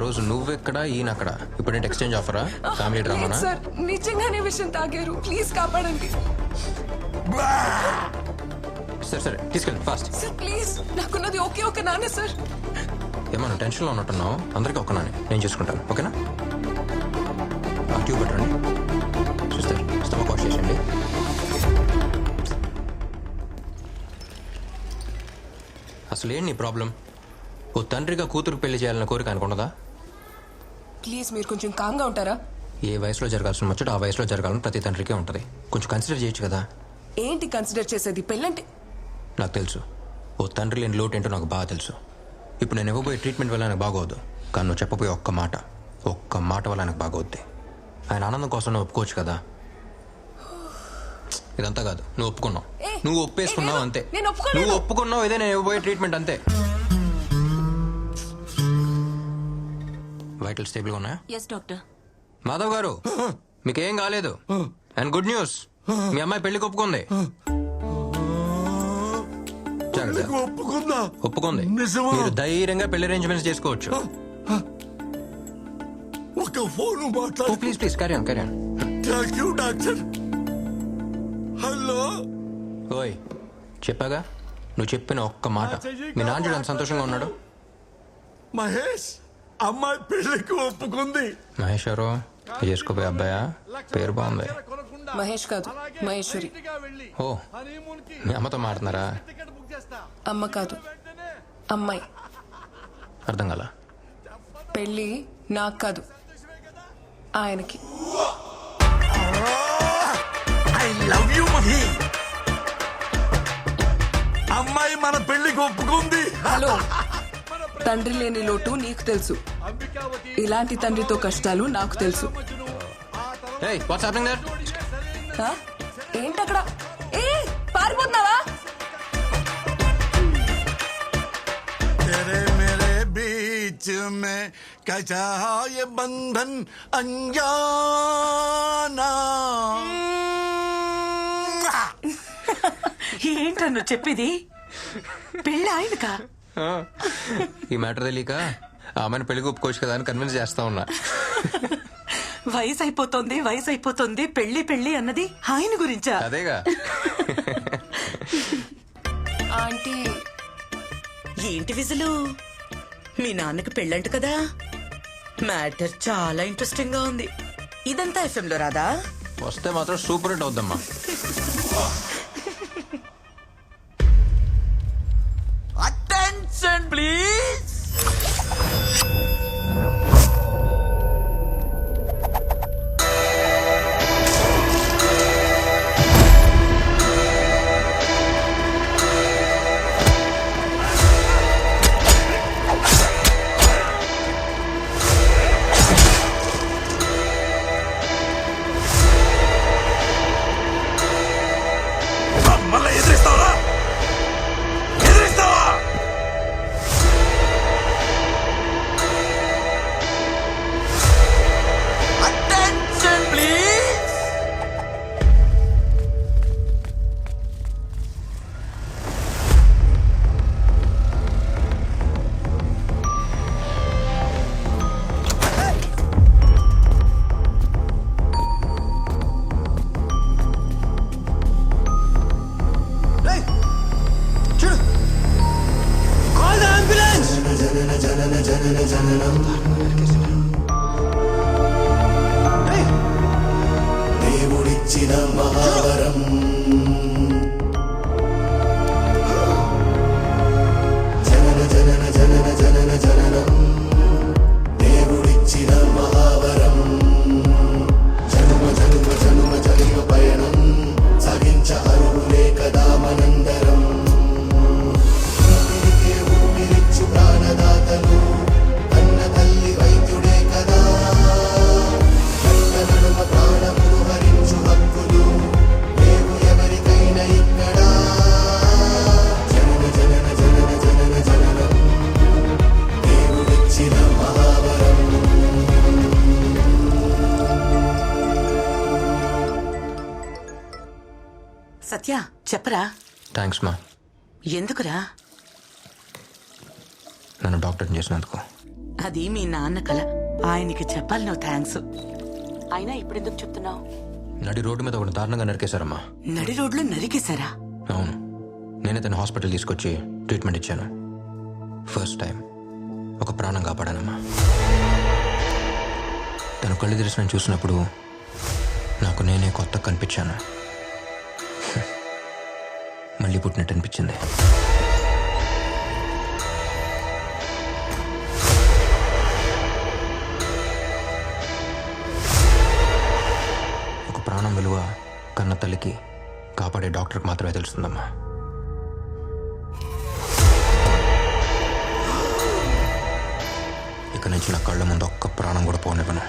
రోజు నువ్వెక్కడ ఈయన అక్కడ ఇప్పుడు ఏంటి ఎక్స్చేంజ్ ఆఫరా ఫ్యామిలీ డ్రామానా సార్ నిజంగానే విషయం తాగారు ప్లీజ్ కాపాడండి సరే సరే తీసుకెళ్ళి ఫాస్ట్ సార్ ప్లీజ్ నాకున్నది ఓకే ఓకే నానే సార్ ఏమన్నా టెన్షన్లో ఉన్నట్టున్నావు అందరికీ ఒక్కనానే నేను చూసుకుంటాను ఓకేనా ఆ ట్యూబ్ పెట్టండి సిస్టర్ స్టమక్ వాష్ చేసేయండి అసలు ఏంటి నీ ప్రాబ్లం ఓ తండ్రిగా కూతురు పెళ్లి చేయాలన్న కోరిక అనుకున్నదా ప్లీజ్ మీరు కొంచెం కామ్గా ఉంటారా ఏ వయసులో జరగాల్సిన ముచ్చట ఆ వయసులో జరగాలని ప్రతి తండ్రికే ఉంటుంది కొంచెం కన్సిడర్ చేయొచ్చు కదా ఏంటి కన్సిడర్ చేసేది పెళ్ళంటే నాకు తెలుసు ఓ తండ్రి లేని లోటు ఏంటో నాకు బాగా తెలుసు ఇప్పుడు నేను ఇవ్వబోయే ట్రీట్మెంట్ వల్ల నాకు బాగోద్దు కానీ నువ్వు చెప్పబోయే ఒక్క మాట వల్ల నాకు బాగోద్ది ఆయన ఆనందం కోసం నువ్వు ఒప్పుకోవచ్చు కదా ఇదంతా కాదు నువ్వు ఒప్పుకున్నావు నువ్వు ఒప్పేసుకున్నావు అంతే నువ్వు ఒప్పుకున్నావు ఇదే నేను ఇవ్వబోయే ట్రీట్మెంట్ అంతే వైటల్ స్టేబుల్గా ఉన్నాయా ఎస్ డాక్టర్ మాధవ్ గారు మీకేం కాలేదు అండ్ గుడ్ న్యూస్ మీ అమ్మాయి పెళ్లికి ఒప్పుకుంది ఒప్పుకుంది మీరు ధైర్యంగా పెళ్లి అరేంజ్మెంట్స్ చేసుకోవచ్చు ఒక phone please please carry on doctor hello ఓయ్ చెప్పాగా నువ్వు చెప్పిన ఒక్క మాట మీ నాన్న చూడు ఎంత సంతోషంగా ఉన్నాడు మహేష్ అమ్మాయి పెళ్లికి ఒప్పుకుంది మహేష్ ఎవరు చేసుకోపోయే అబ్బాయా పేరు బాగుంది మహేష్ కాదు మహేశ్వరి ఓ మీ అమ్మతో మాట్లాడుతున్నారా అమ్మ కాదు అమ్మాయి అర్థం కాల పెళ్ళి నాకు కాదు ఆయనకి ఐ లవ్ యు మహి అమ్మాయి మన పెళ్లికి ఒప్పుకుంది హలో తండ్రి లేని లోటు నీకు తెలుసు ఇలాంటి తండ్రితో కష్టాలు నాకు తెలుసు ఏయ్ వాట్స్ హ్యాపెనింగ్ దేర్ హ? ఏంటక్కడ ఏ పారిపోతున్నావా तेरे मेरे बीच में कैसा ये बंधन अनजाना ఏంటన్ను చెప్పేది పెళ్ళి ఆయనకా ఈ మ్యాటర్ తెలియక ఆమెను పెళ్లికి ఒప్పుకోవచ్చు కదా అని కన్విన్స్ చేస్తా ఉన్నా వయసు అయిపోతుంది పెళ్లి పెళ్లి అన్నది ఆయన గురించా అదేగా ఆంటీ ఏంటి విజులు మీ నాన్నకి పెళ్ళంట కదా మ్యాటర్ చాలా ఇంట్రెస్టింగ్ గా ఉంది ఇదంతా FM లో రాదా వస్తే మాత్రం సూపర్ హిట్ అవుద్దమ్మా అటెన్షన్ ప్లీజ్ మళ్ళీ ఎదిరిస్తావా అటెన్షన్ ప్లీజ్ దేవుడిచ్చిన మహావరం జనన జనన జనన జనన జననం దేవుడిచ్చిన మహావరం జనుమ జనుమ జనుమ జనుమ పయనం సాగించ అరువులే కదా మనందరం ఊపిరికే ఊపిరిచ్చు ప్రాణదాతలు అన్న తల్లి వైద్యుడే కదా నడుమ ప్రాణములు హరించు హక్కులు లేవు ఎవరికైనా ఇక్కడ జనన జనన జనన జనన జననం దేవుడిచ్చిన మహావరం సత్య చెప్పరా థ్యాంక్స్ మా ఎందుకురా నన్ను డాక్టర్ని చేసినందుకు అది మీ నాన్న కల. ఆయనకి చెప్పాలి నువ్వు థ్యాంక్స్. అయినా ఇప్పుడు ఎందుకు చెప్తున్నావు? నడి రోడ్డు మీద ఒకటి దారుణంగా నరికేశారమ్మా. నడి రోడ్లో నరికేశారా? అవును, నేనే తన హాస్పిటల్ తీసుకొచ్చి ట్రీట్మెంట్ ఇచ్చాను. ఫస్ట్ టైం ఒక ప్రాణం కాపాడానమ్మా. తను కళ్ళు తెరిచి నన్ను చూసినప్పుడు నాకు నేనే కొత్త కనిపించాను. మళ్ళీ పుట్టినట్టు అనిపించింది. ఒక ప్రాణం విలువ కన్న తల్లికి, కాపాడే డాక్టర్కి మాత్రమే తెలుస్తుందమ్మా. ఇక నుంచి నా కళ్ళ ముందు ఒక్క ప్రాణం కూడా పోనివ్వను.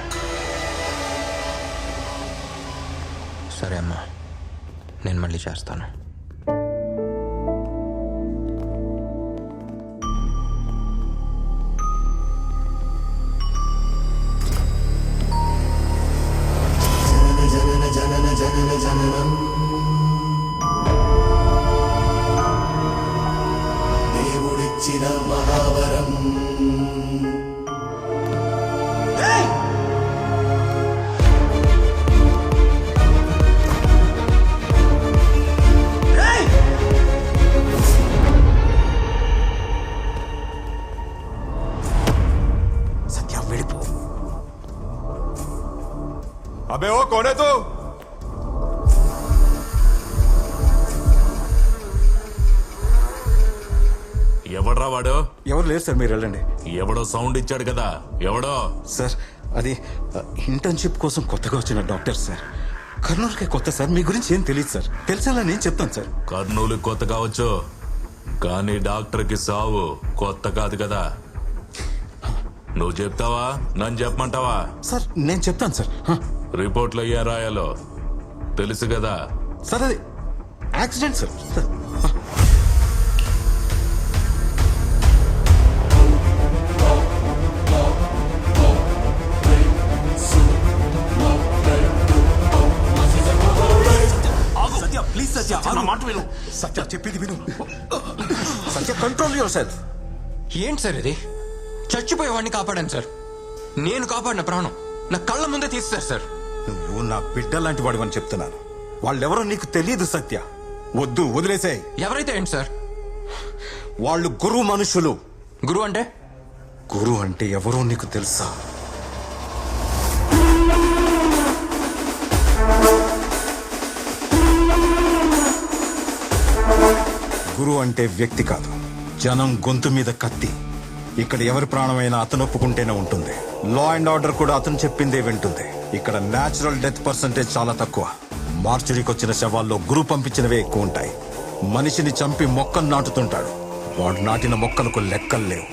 సరే అమ్మా, నేను మళ్ళీ చేస్తాను. దేవుడిచ్చిన మహావరం. సత్య వెళ్ళిపో. अबे वो कौन है तू? ఎవడ్రా వాడు? ఎవరు లేరు సార్, మీరు వెళ్ళండి. ఎవడో సౌండ్ ఇచ్చాడు కదా, ఎవడో? సార్ అది ఇంటర్న్షిప్ కోసం కొత్తగా వచ్చిన డాక్టర్ సార్. కర్నూలుకే కొత్త సార్, మీ గురించి ఏం తెలియదు సార్. తెలిసేలా నేను చెప్తాను సార్. కర్నూలు కొత్త కావచ్చు, కానీ డాక్టర్కి సావు కొత్త కాదు కదా. నువ్వు చెప్తావా, నన్ను చెప్పమంటావా? సార్ నేను చెప్తాను సార్. రిపోర్ట్లో ఏం రాయాలో తెలుసు కదా. సార్ అది యాక్సిడెంట్ సార్. సార్ ప్లీజ్ సత్య, నా మాట విను. సత్య చెప్పింది విను. సత్య కంట్రోల్ యువర్ సెల్ఫ్. ఏంటి సార్ ఇది? చచ్చిపోయేవాడిని కాపాడాను సార్. నేను కాపాడిన ప్రాణం నా కళ్ళ ముందే తీస్తారు సార్. నువ్వు నా బిడ్డ లాంటి వాడు అని చెప్తున్నాను. వాళ్ళెవరో నీకు తెలియదు సత్య. వద్దు, వదిలేసాయి. ఎవరైతే ఏంటి సార్? వాళ్ళు గురువు మనుషులు. గురువు అంటే? గురువు అంటే ఎవరో నీకు తెలుసా? గురువు అంటే వ్యక్తి కాదు, జనం గొంతు మీద కత్తి. ఇక్కడ ఎవరి ప్రాణమైనా అతను ఒప్పుకుంటేనే ఉంటుంది. లా అండ్ ఆర్డర్ కూడా అతను చెప్పిందే వింటుంది. ఇక్కడ న్యాచురల్ డెత్ పర్సంటేజ్ చాలా తక్కువ. మార్చురీకి వచ్చిన శవాల్లో గురువు పంపించినవే ఎక్కువ ఉంటాయి. మనిషిని చంపి మొక్కలు నాటుతుంటాడు. వాడు నాటిన మొక్కలకు లెక్కలు లేవు.